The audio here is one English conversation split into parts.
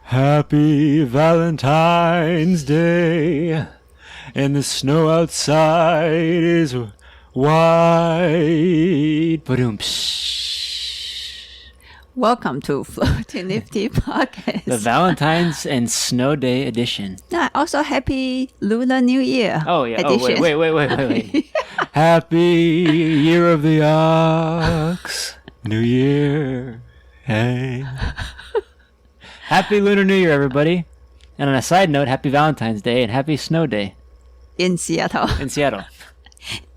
Happy Valentine's Day, and the snow outside is white. Ba-doom. Welcome to Floating Nifty Podcast. The Valentine's and Snow Day edition. Also, happy Lunar New Year. Oh, yeah. Edition. Oh, wait. Happy Year of the Ox. New Year. Hey. Happy Lunar New Year, everybody. And on a side note, happy Valentine's Day and happy Snow Day. In Seattle. In Seattle.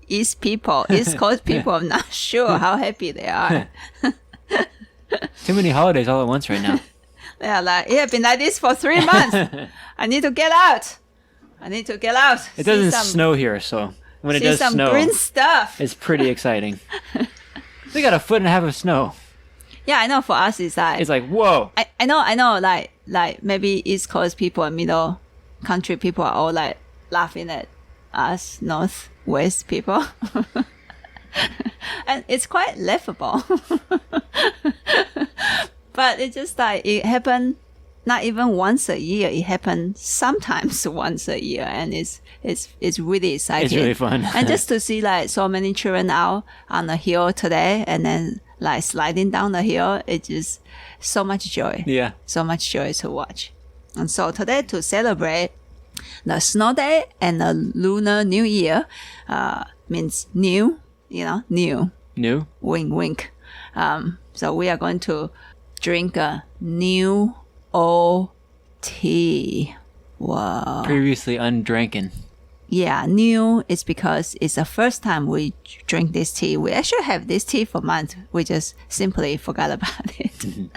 East Coast people, I'm not sure how happy they are. Too many holidays all at once right now. They are like, it has been like this for 3 months. I need to get out. It doesn't snow here, so when it does some snow, green stuff. it's pretty exciting. We got 1.5 feet of snow. Yeah, I know for us it's like whoa. I know like maybe East Coast people and middle country people are all like laughing at us Northwest people. And it's quite laughable. But it's just like it happened not even once a year. It happened sometimes once a year, and it's really exciting. It's really fun. And just to see like so many children out on the hill today and then like sliding down the hill, it's just so much joy. Yeah. So much joy to watch. And so today, to celebrate the snow day and the Lunar New Year, means new, new. New? Wink, wink. So we are going to drink a new old tea. Wow. Previously undrinking. Yeah, new is because it's the first time we drink this tea. We actually have this tea for months. We just simply forgot about it.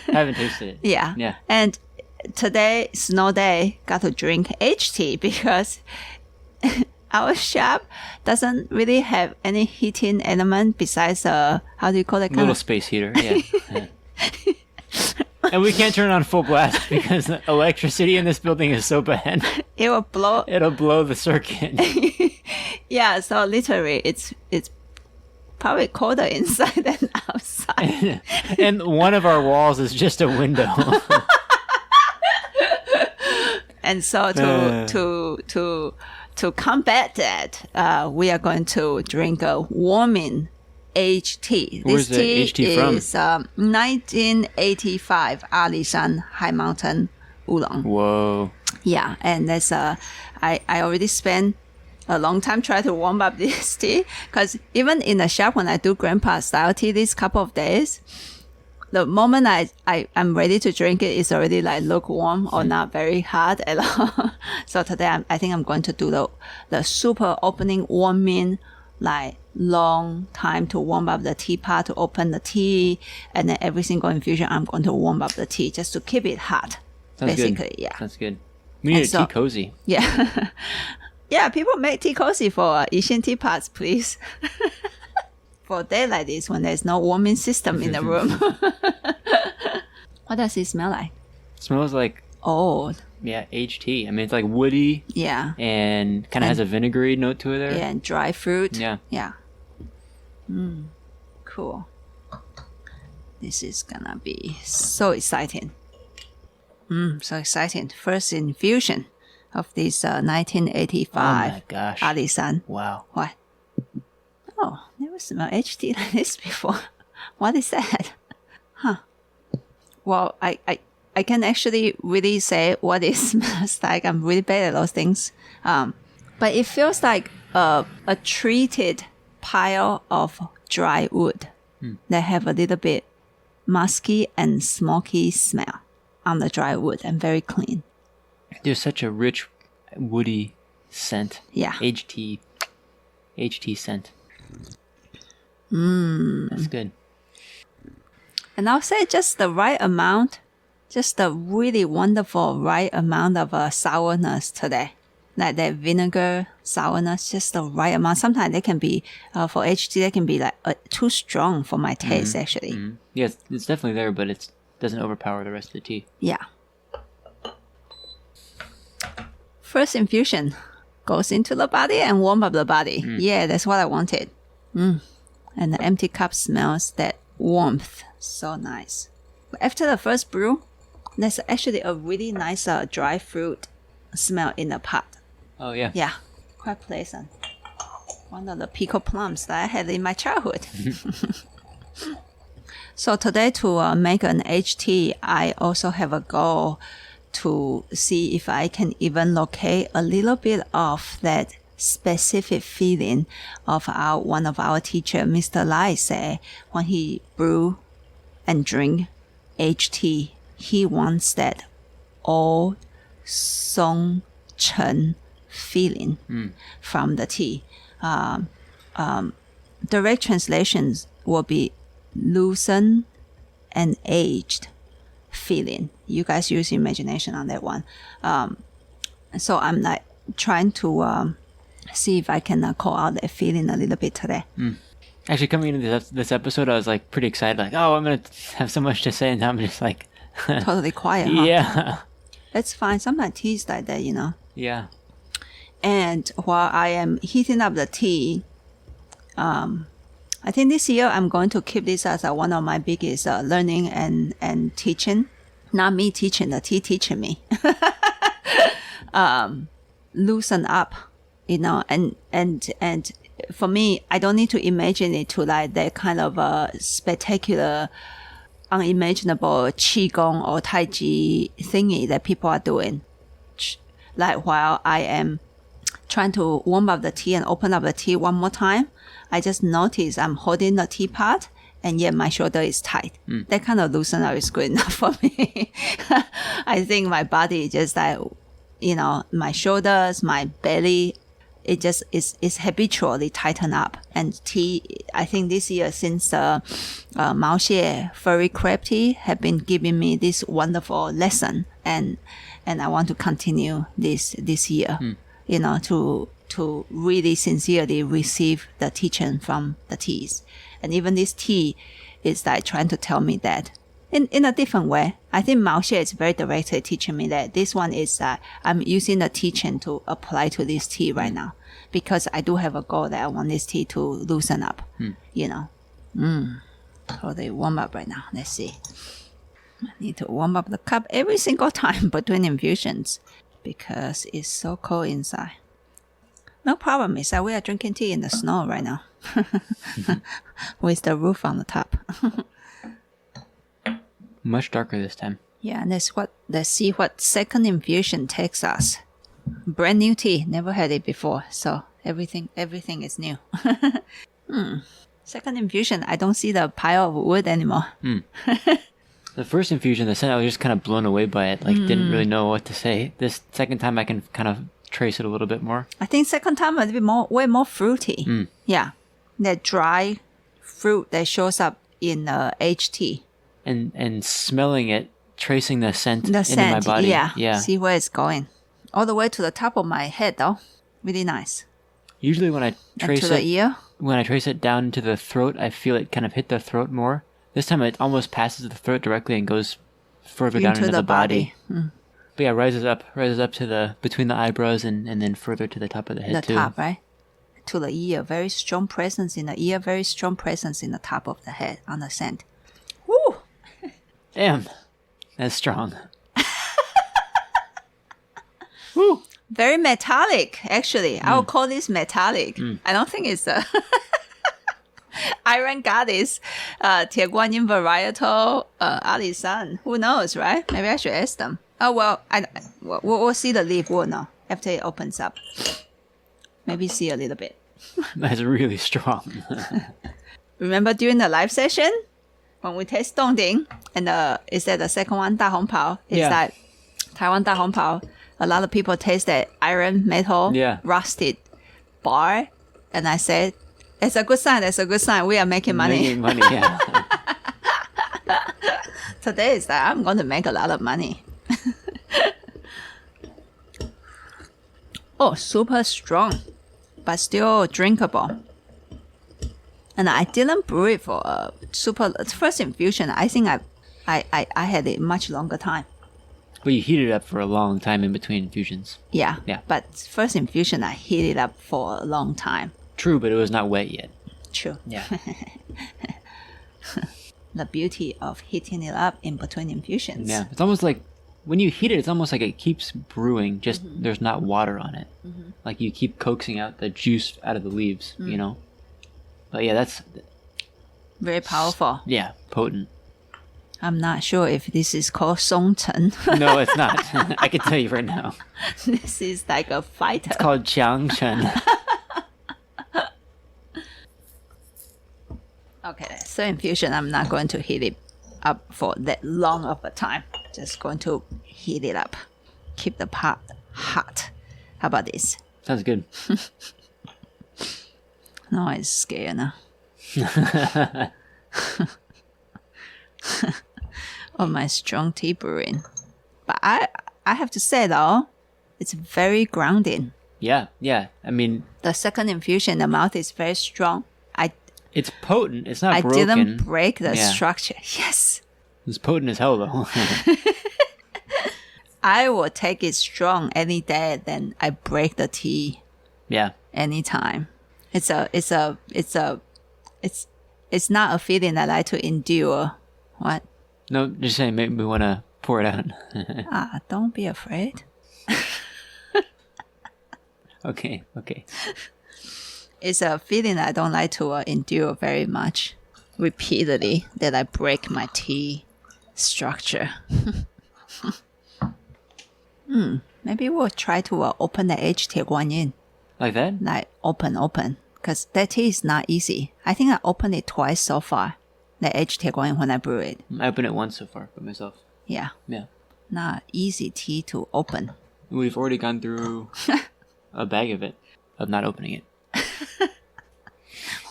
Haven't tasted it. Yeah. Yeah. And today, snow day, got to drink HT because our shop doesn't really have any heating element besides how do you call it? Little space heater, yeah. And we can't turn it on full blast because the electricity in this building is so bad. It will blow. It'll blow the circuit. Yeah, so literally it's probably colder inside than outside. And one of our walls is just a window. And so to combat that, we are going to drink a warming HT. Where's the HT from? This is 1985 Alishan High Mountain Oolong. Whoa. Yeah, and that's I already spent a long time trying to warm up this tea because even in the shop when I do grandpa style tea these couple of days, the moment I'm ready to drink it, it's already like lukewarm or not very hot at all. So today I think I'm going to do the super opening warming, like long time to warm up the teapot to open the tea, and then every single infusion I'm going to warm up the tea just to keep it hot. Sounds basically, good. yeah. That's good. We need a tea cozy. Yeah. Yeah, people make tea cozy for Alishan teapots, please. For a day like this when there's no warming system in the room. What does it smell like? It smells like old. Yeah, HT. I mean, it's like woody. Yeah. And kind of has a vinegary note to it there. Yeah, and dry fruit. Yeah. Yeah. Cool. This is gonna be so exciting. So exciting. First infusion of this 1985 oh my gosh. Alishan. Wow. What? Oh, never smelled HT like this before. What is that? Huh. Well, I can actually really say what it smells like. I'm really bad at those things. But it feels like a treated pile of dry wood that have a little bit musky and smoky smell on the dry wood and very clean. There's such a rich woody scent. Yeah. HT scent. That's good. And I'll say just the right amount, just the really wonderful right amount of sourness today. Like that vinegar sourness, just the right amount. Sometimes they can be, for HT, they can be like too strong for my taste actually. Mm-hmm. Yeah, it's definitely there, but it doesn't overpower the rest of the tea. Yeah. First infusion goes into the body and warm up the body. Yeah, that's what I wanted. And the empty cup smells that warmth. So nice. After the first brew, There's actually a really nice dry fruit smell in the pot. Oh, yeah. Yeah, quite pleasant. One of the pickled plums that I had in my childhood. So today to make an HT, I also have a goal to see if I can even locate a little bit of that specific feeling of one of our teacher, Mr. Lai, say when he brew and drink HT, he wants that old song chen feeling from the tea. Direct translations will be loosened and aged feeling. You guys use imagination on that one. So I'm like trying to see if I can call out that feeling a little bit today. Actually, coming into this episode, I was like pretty excited. Like, oh, I'm going to have so much to say. And now I'm just like... Totally quiet, huh? Yeah. It's fine. Sometimes tea is like that, you know. Yeah. And while I am heating up the tea, I think this year I'm going to keep this as one of my biggest learning and teaching. Not me teaching, the tea teaching me. Loosen up, you know, and for me, I don't need to imagine it to like that kind of spectacular, unimaginable qigong or tai chi thingy that people are doing. Like while I am trying to warm up the tea and open up the tea one more time, I just notice I'm holding the teapot and yet my shoulder is tight. That kind of loosen up is good enough for me. I think my body just like, you know, my shoulders, my belly, it just is habitually tighten up. And tea, I think this year since Mao Xie furry crab tea have been giving me this wonderful lesson, and I want to continue this year, you know, to really sincerely receive the teaching from the teas. And even this tea is like trying to tell me that in a different way. I think Mao Xie is very directly teaching me that this one is I'm using the teaching to apply to this tea right now, because I do have a goal that I want this tea to loosen up, you know. So they warm up right now. Let's see. I need to warm up the cup every single time between infusions because it's so cold inside. No problem, is that we are drinking tea in the snow right now with the roof on the top. Much darker this time. Yeah, and let's see what second infusion takes us. Brand new tea, never had it before, so everything is new. Second infusion, I don't see the pile of wood anymore. The first infusion, the scent, I was just kind of blown away by it. Like, didn't really know what to say. This second time, I can kind of trace it a little bit more. I think second time a bit more, way more fruity. Yeah, that dry fruit that shows up in HT. And smelling it, tracing the scent into my body. Yeah. See where it's going. All the way to the top of my head, though. Really nice. Usually when I trace the ear. When I trace it down into the throat, I feel it kind of hit the throat more. This time it almost passes the throat directly and goes further down into the body. But yeah, rises up to the between the eyebrows and then further to the top of the head too. The top, right? To the ear. Very strong presence in the ear. Very strong presence in the top of the head on the scent. Woo! Damn, that's strong. Woo! Very metallic, actually. I would call this metallic. I don't think it's a Iron Goddess, 铁观音 varietal, Alishan. Who knows, right? Maybe I should ask them. Oh, well, we'll see the leaf. We'll know after it opens up. Maybe see a little bit. That's really strong. Remember during the live session? When we taste Dongding, and is that the second one, 大红袍? It's like Taiwan 大红袍. A lot of people taste that iron metal rusted bar, and I said, "It's a good sign. It's a good sign. We are making money." Making money, yeah. Today is that I'm going to make a lot of money. Oh, super strong, but still drinkable. And I didn't brew it for a first infusion. I think I had a much longer time. But you heated it up for a long time in between infusions. Yeah. But first infusion, I heated it up for a long time. True, but it was not wet yet. True. Yeah. the beauty of heating it up in between infusions. Yeah, it's almost like when you heat it, it's almost like it keeps brewing, just there's not water on it. Like you keep coaxing out the juice out of the leaves, you know? But yeah, that's... Very powerful. Yeah, potent. I'm not sure if this is called Songchen. No, it's not. I can tell you right now. This is like a fighter. It's called Jiangchen. Okay, so infusion, I'm not going to heat it up for that long of a time. Just going to heat it up. Keep the pot hot. How about this? Sounds good. No, it's scary now. Oh, my strong tea brewing. But I have to say though, it's very grounding. Yeah. I mean... The second infusion, the mouth is very strong. It's potent. It's not I broken. didn't break the structure. Yes. It's potent as hell, though. I will take it strong any day than I break the tea. Yeah. Anytime. It's not a feeling I like to endure. What? No, just saying, maybe we want to pour it out. Don't be afraid. Okay. It's a feeling I don't like to endure very much. Repeatedly, that I break my tea structure. Maybe we'll try to open the HT Guanyin. Like that? Like open. Because that tea is not easy. I think I opened it twice so far. The HT Guanyin when I brew it. I opened it once so far by myself. Yeah. Yeah. Not easy tea to open. We've already gone through a bag of it, of not opening it.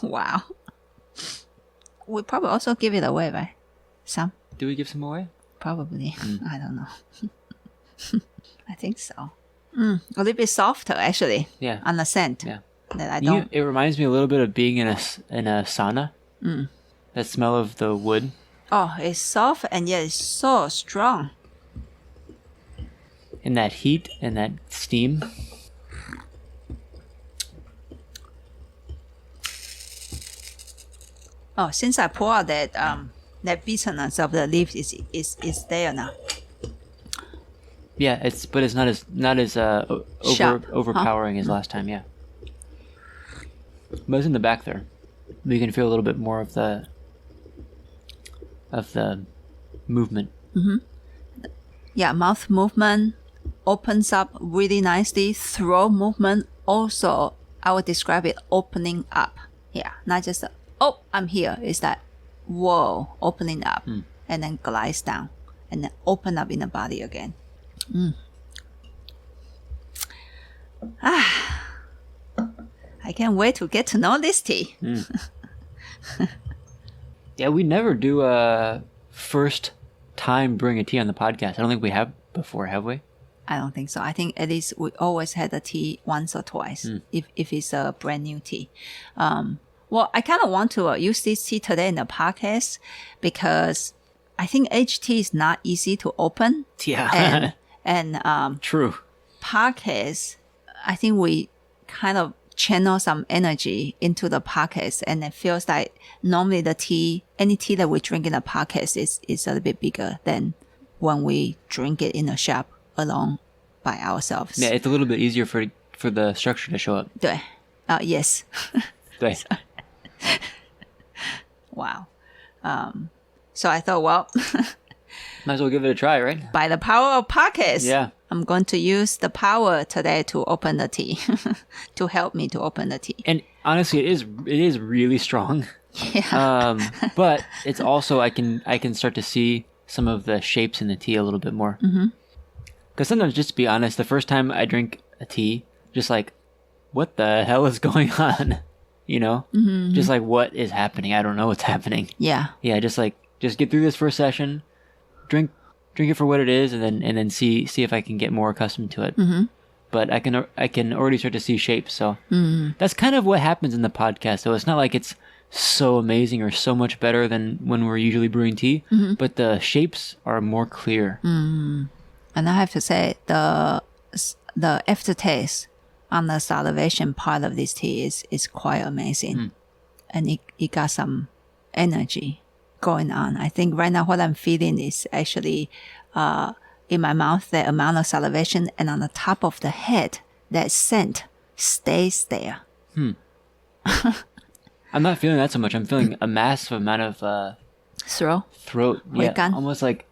Wow. We probably also give it away, right? Some? Do we give some away? Probably. I don't know. I think so. A little bit softer, actually. Yeah. On the scent. Yeah. That I don't. It reminds me a little bit of being in a sauna. That smell of the wood. Oh, it's soft and yet it's so strong. And that heat and that steam. Oh, since I pour out that bitterness of the leaf is there now. Yeah, it's not as Sharp, overpowering as last time. Yeah, but it's in the back there. We can feel a little bit more of the movement. Yeah, mouth movement opens up really nicely. Throat movement also, I would describe it opening up. Yeah, not just I'm here. It's that whoa, opening up and then glides down and then open up in the body again. I can't wait to get to know this tea. Yeah, we never do a first time brewing a tea on the podcast. I don't think we have before, have we? I don't think so. I think at least we always had the tea once or twice if it's a brand new tea. Well, I kind of want to use this tea today in the podcast because I think HT is not easy to open. Yeah. And True. Podcast, I think we kind of channel some energy into the podcast, and it feels like normally any tea that we drink in the podcast is a little bit bigger than when we drink it in a shop alone by ourselves. Yeah, it's a little bit easier for the structure to show up. 对, yes. 对. Wow. So I thought, well, Might as well give it a try, right? by the power of podcasts, Yeah. I'm going to use the power today to open the tea, to help me to open the tea. And honestly, it is really strong. Yeah. But it's also I can start to see some of the shapes in the tea a little bit more. Because sometimes, just to be honest, the first time I drink a tea, just like, what the hell is going on? You know, just like what is happening? I don't know what's happening. Yeah. Yeah, just get through this first session, drink it for what it is, and then see if I can get more accustomed to it. But I can already start to see shapes. So that's kind of what happens in the podcast. So it's not like it's so amazing or so much better than when we're usually brewing tea, but the shapes are more clear. And I have to say the aftertaste on the salivation part of this tea is quite amazing. And it got some energy going on. I think right now what I'm feeling is actually in my mouth, the amount of salivation, and on the top of the head, that scent stays there. I'm not feeling that so much. I'm feeling a massive amount of throat. Yeah, almost like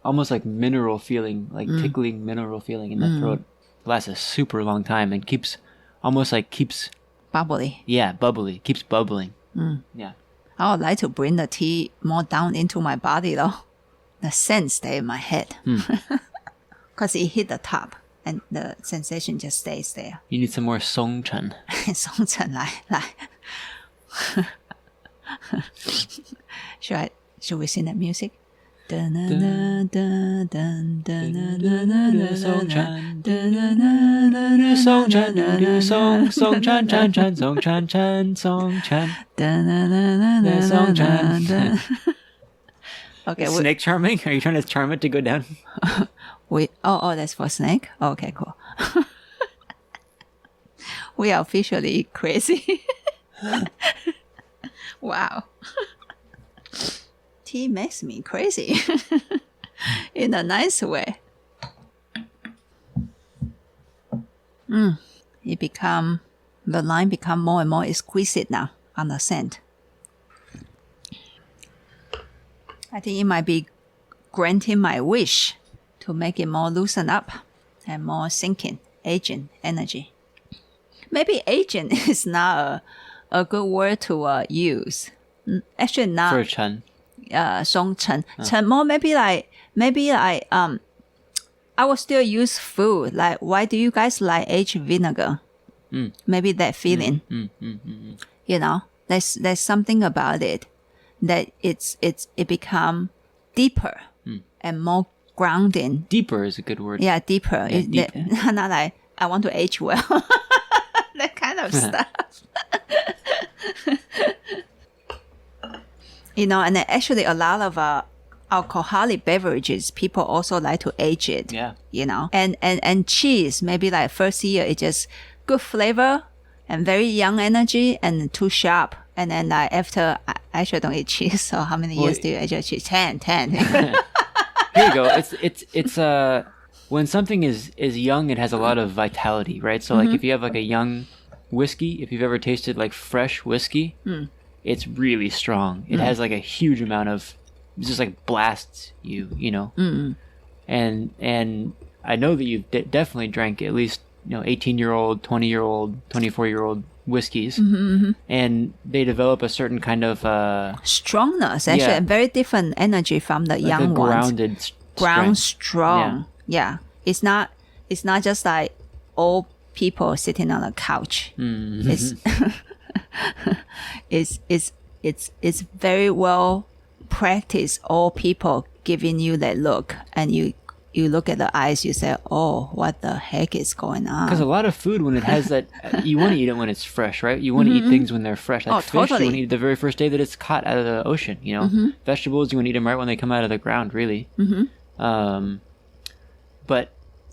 mineral feeling, like tickling mineral feeling in the throat. Lasts a super long time and keeps bubbly. Yeah, bubbly. Keeps bubbling. Yeah. I would like to bring the tea more down into my body though. The scent stay in my head. Because it hit the top and the sensation just stays there. You need some more song chen. 松沉来. Should we sing that music? Song chan. Okay. Snake charming? Are you trying to charm it to go down? That's for snake? Okay, cool. We are officially crazy. Wow. Tea makes me crazy in a nice way. The line become more and more exquisite now on the scent. I think it might be granting my wish to make it more loosen up and more sinking, aging energy. Maybe aging is not a good word to use. Actually, not. For Chen. Song Chen. Chen more maybe like I will still use food. Like, why do you guys like aged vinegar? Maybe that feeling. You know, there's something about it that it become deeper and more grounding. Deeper is a good word. Yeah, deeper. Yeah, Not like I want to age well. That kind of stuff. You know, and actually a lot of alcoholic beverages, people also like to age it. Yeah. You know, and cheese, maybe like first year, it's just good flavor and very young energy and too sharp. And then like after, I actually don't eat cheese. So how many years do you age cheese? 10. Here you go. It's when something is young, it has a lot of vitality, right? So like if you have like a young whiskey, if you've ever tasted like fresh whiskey, it's really strong. It has like a huge amount of, it just like blasts you know. And I know that you've definitely drank at least 18-year-old, 20-year-old, 24-year-old whiskeys, and they develop a certain kind of strongness, actually, and very different energy from the young ones. Ground strong. Yeah. It's not just like old people sitting on a couch. It's very well practiced. All people giving you that look, and you look at the eyes, you say, "Oh, what the heck is going on?" Because a lot of food, when it has that, you want to eat it when it's fresh, right? You want to eat things when they're fresh. Like fish, totally. You want to eat it the very first day that it's caught out of the ocean. Vegetables, you want to eat them right when they come out of the ground, really. But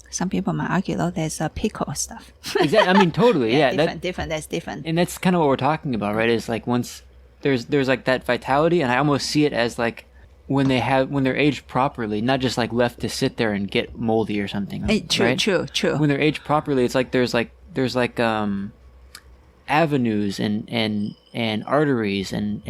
some people might argue, though, there's a pickle stuff. Exactly. I mean, totally. Yeah. Different. That's different. And that's kind of what we're talking about, right? Is like once there's like that vitality, and I almost see it as like when they're aged properly, not just like left to sit there and get moldy or something. True. When they're aged properly, it's like there's avenues and arteries and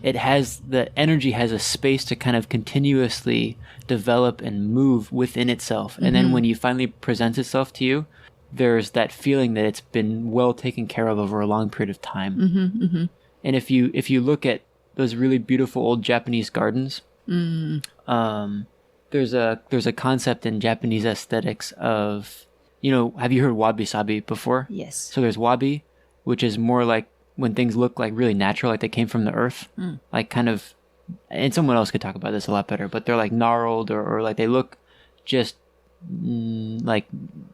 it has, the energy has a space to kind of continuously develop and move within itself. And then when you finally presents itself to you, there's that feeling that it's been well taken care of over a long period of time. And if you look at those really beautiful old Japanese gardens, there's a concept in Japanese aesthetics of, have you heard wabi-sabi before? Yes. So there's wabi, which is more like when things look like really natural, like they came from the earth, like kind of, and someone else could talk about this a lot better, but they're like gnarled or like they look just like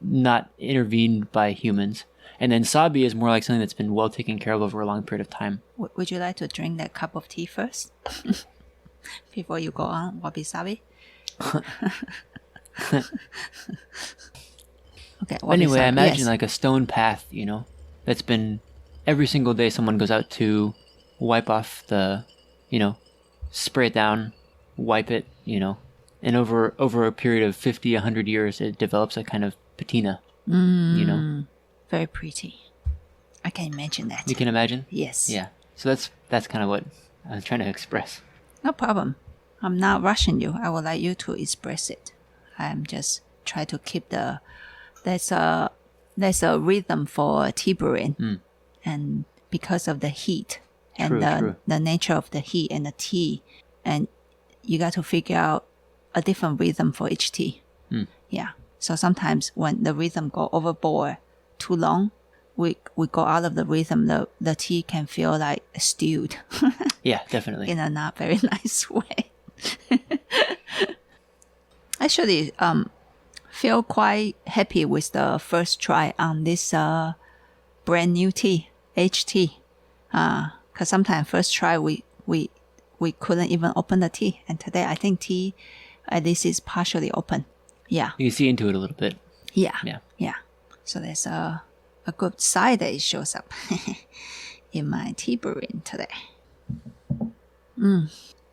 not intervened by humans. And then sabi is more like something that's been well taken care of over a long period of time. Would you like to drink that cup of tea first? Before you go on wabi-sabi? Okay. Anyway, I imagine like a stone path, that's been every single day someone goes out to wipe off the spray it down, wipe it, and over a period of 50, 100 years, it develops a kind of patina, Very pretty. I can imagine that. You can imagine? Yes. Yeah. So that's kind of what I was trying to express. No problem. I'm not rushing you. I would like you to express it. I'm just trying to keep there's a rhythm for tea brewing, and because of the heat and the nature of the heat and the tea, and you got to figure out a different rhythm for each tea. Yeah. So sometimes when the rhythm go overboard too long, we go out of the rhythm. The tea can feel like stewed. Yeah, definitely. In a not very nice way. Actually, feel quite happy with the first try on this brand new tea, HT. Because sometimes first try we couldn't even open the tea, and today I think tea at least is partially open. Yeah. You can see into it a little bit. Yeah. Yeah. Yeah. So there's a good side that it shows up in my tea brewing today.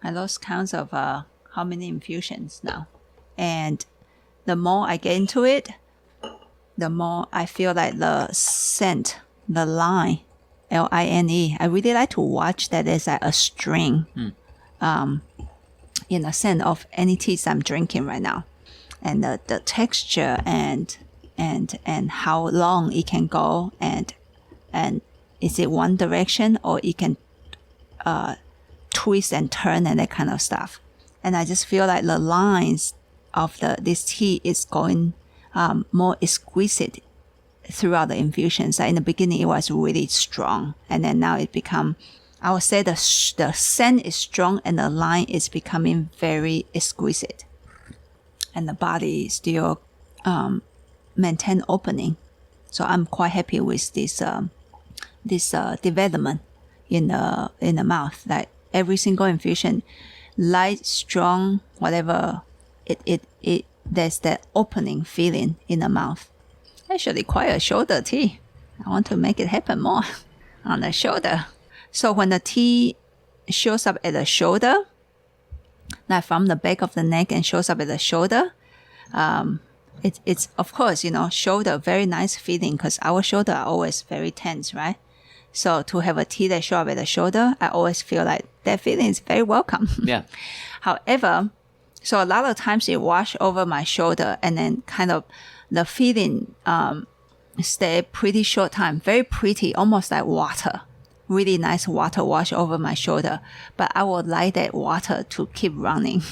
I lost counts of how many infusions now. And the more I get into it, the more I feel like the scent, the line, Line, I really like to watch that as like a string in the scent of any teas I'm drinking right now. And the texture and how long it can go, and is it one direction or it can twist and turn and that kind of stuff. And I just feel like the lines of this tea is going more exquisite throughout the infusions. Like in the beginning, it was really strong, and then now it become, I would say the scent is strong and the line is becoming very exquisite, and the body still maintain opening. So I'm quite happy with this development in the mouth. Like every single infusion, light, strong, whatever, it there's that opening feeling in the mouth. Actually, quite a shoulder tea. I want to make it happen more on the shoulder. So when the tea shows up at the shoulder, like from the back of the neck and shows up at the shoulder, it's of course, shoulder, very nice feeling because our shoulder are always very tense, right? So to have a tea that show up at the shoulder, I always feel like that feeling is very welcome. Yeah. However, so a lot of times it wash over my shoulder, and then kind of the feeling stay pretty short time, very pretty, almost like water. Really nice water wash over my shoulder. But I would like that water to keep running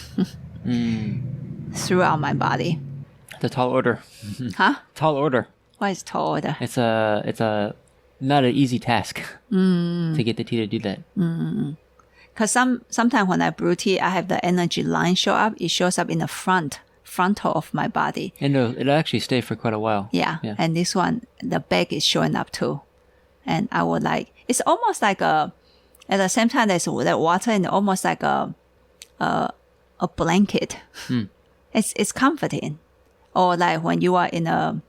throughout my body. The tall order. Huh? Tall order. What is tall order? It's a not an easy task to get the tea to do that. Because sometimes when I brew tea, I have the energy line show up. It shows up in the frontal of my body. And it'll actually stay for quite a while. Yeah. And this one, the back is showing up too. And I would like, it's almost like at the same time there's that water and almost like a blanket. It's comforting. Or like when you are in a,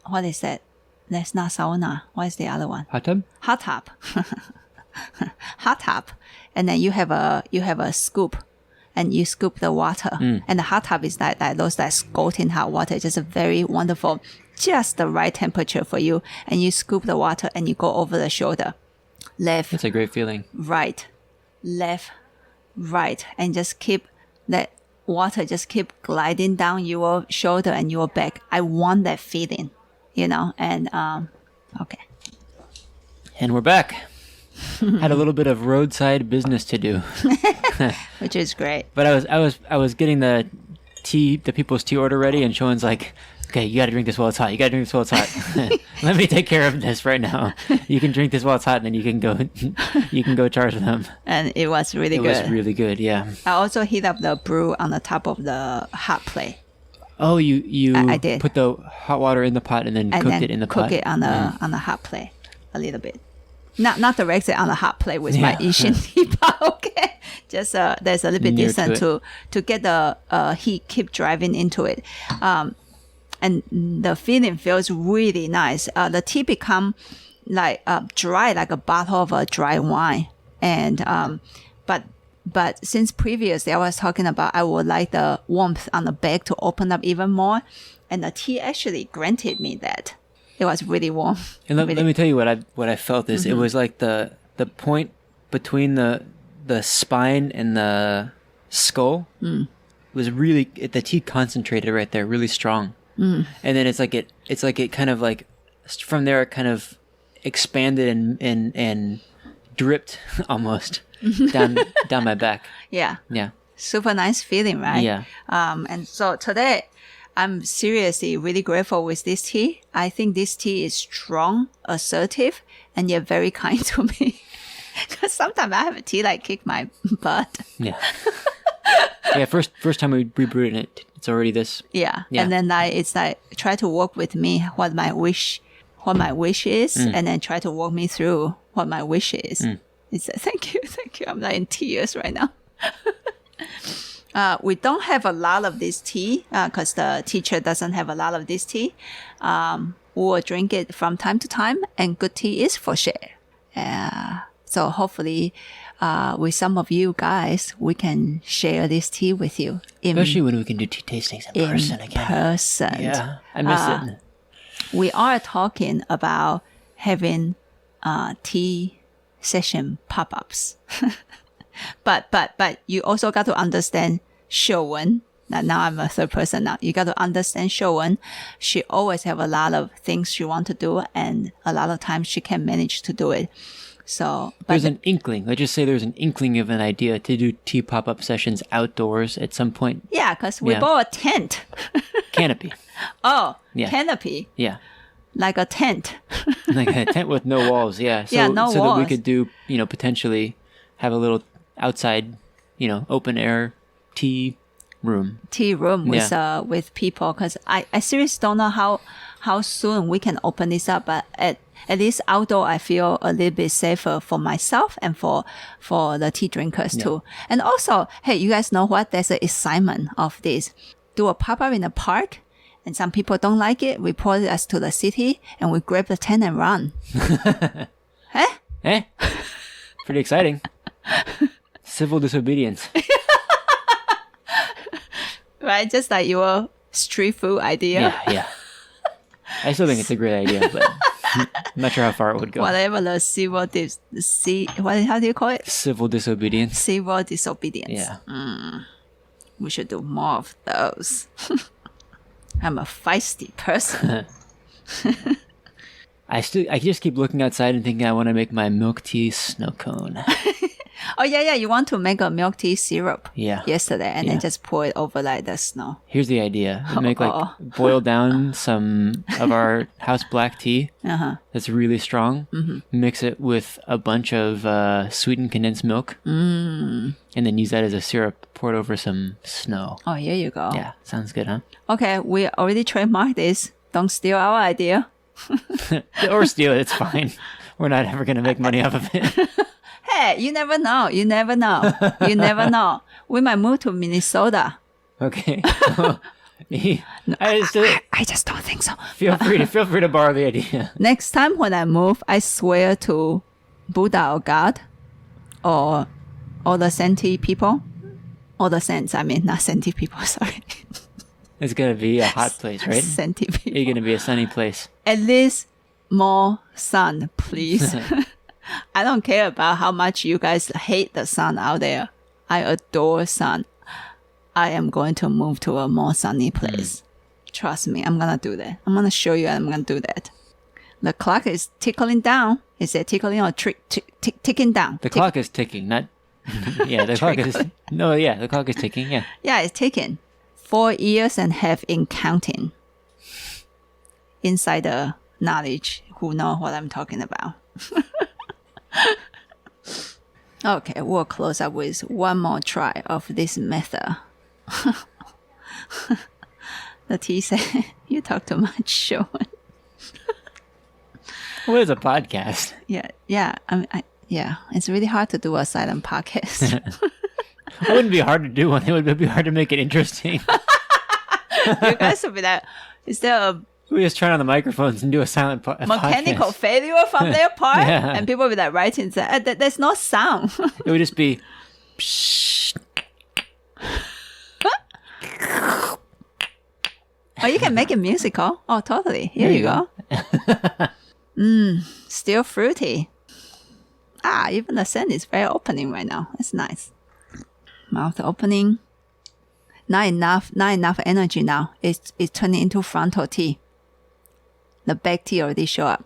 what is that? That's not sauna. What is the other one? Hot tub? Hot tub. Hot tub. And then you have a scoop, and you scoop the water. And the hot tub is like those that scalding hot water, just a very wonderful, just the right temperature for you. And you scoop the water and you go over the shoulder. Left. That's a great feeling. Right. Left. Right. And just keep that water just keep gliding down your shoulder and your back. I want that feeling, and okay. And we're back. Had a little bit of roadside business to do. Which is great. But I was getting the people's tea order ready, and Sean's like, okay, you got to drink this while it's hot. You got to drink this while it's hot. Let me take care of this right now. You can drink this while it's hot, and then you can go charge them. And it was really good. It was really good, yeah. I also heat up the brew on the top of the hot plate. Oh, you I did. Put the hot water in the pot and then cooked it in the pot. Cook it on the hot plate a little bit. Not directly on the hot plate with my Asian teapot, okay? Just there's a little bit Near distance to to get the heat keep driving into it. And the feeling feels really nice. The tea become like dry, like a bottle of a dry wine. And but since previously I was talking about I would like the warmth on the back to open up even more, and the tea actually granted me that. It was really warm. And let really. me tell you what I felt is it was like the point between the spine and the skull was really the tea concentrated right there, really strong. And then it's like it kind of like from there it kind of expanded and dripped almost down my back. Yeah. Yeah. Super nice feeling, right? Yeah. And so today I'm seriously really grateful with this tea. I think this tea is strong, assertive, and yet very kind to me. Because sometimes I have a tea like kick my butt. Yeah. Yeah. First time we brewed it, it's already this. Yeah. And then it's like try to work with me what my wish is, and then try to walk me through what my wish is. It's thank you. I'm like in tears right now. We don't have a lot of this tea because the teacher doesn't have a lot of this tea. We'll drink it from time to time, and good tea is for share. So hopefully, with some of you guys, we can share this tea with you. Especially when we can do tea tastings in person again. Yeah, I miss it. We are talking about having tea session pop-ups. But you also got to understand Shouwen. Now I'm a third person now. You got to understand Shouwen. She always have a lot of things she want to do, and a lot of times she can manage to do it. So there's an inkling. Let's just say there's an inkling of an idea to do tea pop-up sessions outdoors at some point. Yeah, because we bought a tent. Canopy. Oh, yeah. Canopy. Yeah. Like a tent. Like a tent with no walls, yeah. So, no so walls. That we could do, potentially have a little outside, open air tea room. Tea room with people, because I seriously don't know how soon we can open this up, but at least outdoor I feel a little bit safer for myself and for the tea drinkers too. And also, hey, you guys know what? There's an assignment of this. Do a pop-up in the park, and some people don't like it. Report us to the city, and we grab the tent and run. Pretty exciting. Civil disobedience. Right? Just like your street food idea. Yeah. I still think it's a great idea, but I'm not sure how far it would go. Whatever the how do you call it? Civil disobedience. Civil disobedience. Yeah. We should do more of those. I'm a feisty person. I just keep looking outside and thinking I want to make my milk tea snow cone. Oh yeah, you want to make a milk tea syrup. Yeah. Yesterday, and then just pour it over like the snow. Here's the idea: make boil down some of our house black tea that's really strong. Mix it with a bunch of sweetened condensed milk, and then use that as a syrup. Pour it over some snow. Oh, here you go. Yeah, sounds good, huh? Okay, we already trademarked this. Don't steal our idea. Or steal it, it's fine. We're not ever going to make money off of it. Hey, you never know. You never know. We might move to Minnesota. Okay. I just don't think so. Feel free to borrow the idea. Next time when I move, I swear to Buddha or God or all the Senti people. All the Saints, I mean, not Senti people, sorry. It's going to be a hot place, right? Senti people. It's going to be a sunny place. At least more sun, please. I don't care about how much you guys hate the sun out there. I adore sun. I am going to move to a more sunny place. Trust me, I'm going to do that. I'm going to show you I'm going to do that. The clock is tickling down. Is it tickling or ticking down? The clock is ticking, not... Yeah, the clock is... No, yeah, the clock is ticking, yeah. Yeah, it's ticking. 4 years and a half in counting. Insider knowledge, who know what I'm talking about. Okay, we'll close up with one more try of this method. The tea said, you talk too much, Sean. Well, it's a podcast. Yeah. Yeah, it's really hard to do a silent podcast. It wouldn't be hard to do one. It would be hard to make it interesting. You guys would be like, is there a we just turn on the microphones and do a silent mechanical failure from their part? Yeah. And people will be like writing, there's no sound. It would just be, Oh, you can make it musical. Oh, totally. Here you go. Still fruity. Even the scent is very opening right now. That's nice. Mouth opening. Not enough energy now. It's turning into frontal tea. The back tea already show up.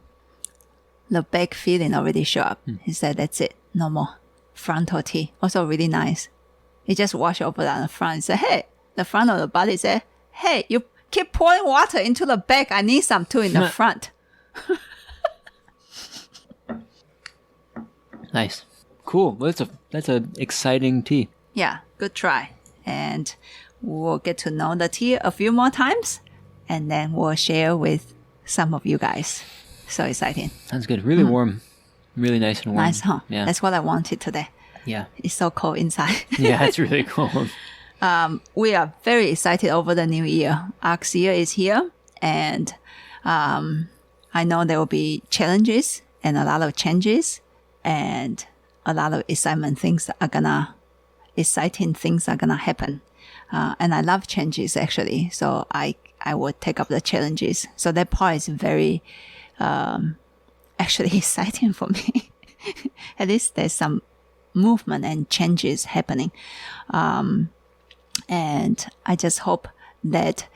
The back feeling already show up. He said, that's it. No more. Frontal tea. Also really nice. He just wash over on the front and said, hey, the front of the body said, hey, you keep pouring water into the back. I need some too in the front. Nice. Cool. Well, that's a exciting tea. Yeah, good try. And we'll get to know the tea a few more times. And then we'll share with some of you guys. So exciting. Sounds good. Really warm. Really nice and warm. Nice, huh? Yeah. That's what I wanted today. Yeah. It's so cold inside. Yeah, it's really cold. We are very excited over the new year. Ox year is here. And I know there will be challenges and a lot of changes. And a lot of exciting things are gonna happen. And I love changes actually. So I would take up the challenges. So that part is very actually exciting for me. At least there's some movement and changes happening. And I just hope that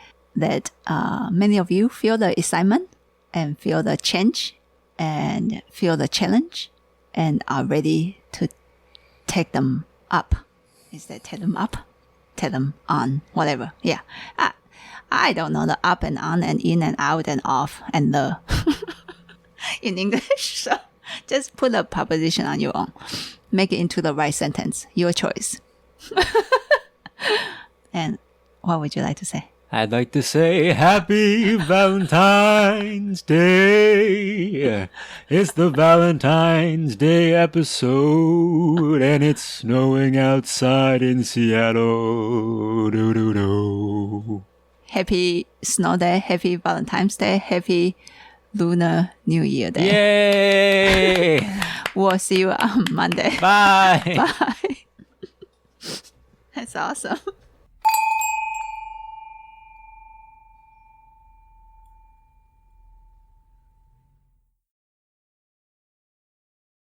many of you feel the excitement and feel the change and feel the challenge and are ready to take them up. Is that take them up? Take them on, whatever. Yeah. I don't know the up and on and in and out and off and the in English. So just put a preposition on your own. Make it into the right sentence. Your choice. And what would you like to say? I'd like to say Happy Valentine's Day. It's the Valentine's Day episode, and it's snowing outside in Seattle. Do-do-do. Happy Snow Day, Happy Valentine's Day, Happy Lunar New Year Day. Yay! We'll see you on Monday. Bye! Bye. That's awesome.